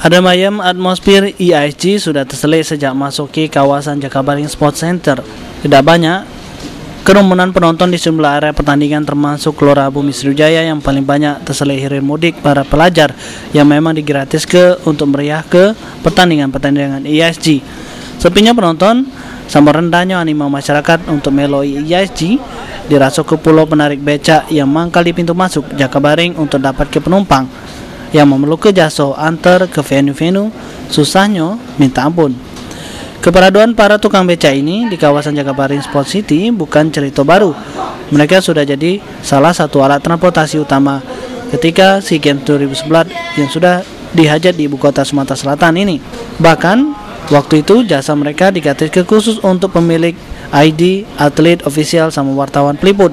Adem ayem atmosfer IISG sudah terselip sejak masuki kawasan Jakabaring Sports Center. Tidak banyak kerumunan penonton di sejumlah area pertandingan termasuk Gelora Bumi Sriwijaya yang paling banyak terselip hilir mudik para pelajar yang memang digratiskan untuk meriah ke pertandingan-pertandingan IISG. Sepinya penonton sama rendahnya animo masyarakat untuk melo IISG dirasuk ke pulau penarik becak yang mangkal di pintu masuk Jakabaring untuk dapat ke penumpang yang memerlukan jasa antar ke venue-venue susahnya minta ampun. Keperaduan para tukang becak ini di kawasan Jakabaring Sport City bukan cerita baru. Mereka sudah jadi salah satu alat transportasi utama ketika SEA Games 2011 yang sudah dihajat di ibu kota Sumatera Selatan ini. Bahkan waktu itu jasa mereka digratiskan khusus untuk pemilik ID, atlet, ofisial, sama wartawan peliput.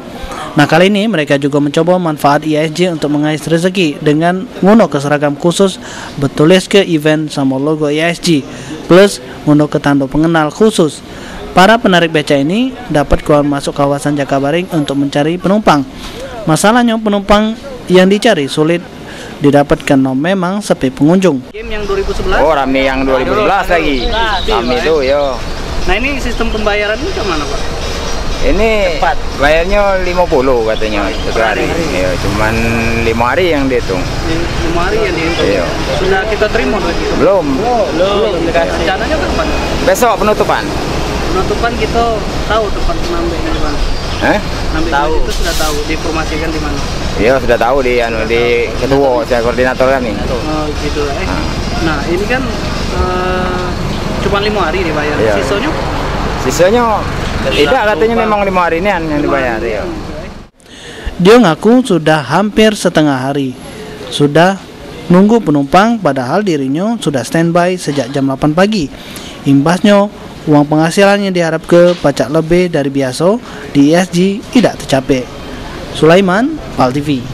Nah, kali ini mereka juga mencoba manfaat IISG untuk mengais rezeki dengan nguno ke seragam khusus bertulis ke event sama logo IISG plus nguno ke tanda pengenal khusus. Para penarik becak ini dapat keluar masuk kawasan Jakabaring untuk mencari penumpang. Masalahnya penumpang yang dicari sulit didapatkan, memang sepi pengunjung. Game yang 2011? Oh, rame yang 2011 lagi. Rame itu, yo. Nah, ini sistem pembayaran ini kemana, Pak? Ini cepat. Bayarnya 50 katanya satu hari. Ya, cuman 5 hari yang dihitung. 5 hari yang dihitung. Iya. Sudah kita terima duit itu? Belum. Rencananya kapan? Besok penutupan. Penutupan kita tahu tempat nambahnya di mana? Tahu. Itu sudah tahu, diinformasikan di mana? Iya, sudah tahu di ketua, saya koordinator kami. Oh, gitu. Nah, ini kan cuma 5 hari dibayar. Iya. Sisanya tidak, katanya memang 5 hari ini yang dibayar. Ya. Dia ngaku sudah hampir setengah hari sudah nunggu penumpang, padahal dirinya sudah standby sejak jam 8 pagi. Imbasnya uang penghasilan yang diharap ke pajak lebih dari biasa di IISG tidak tercapai. Sulaiman, PAL TV.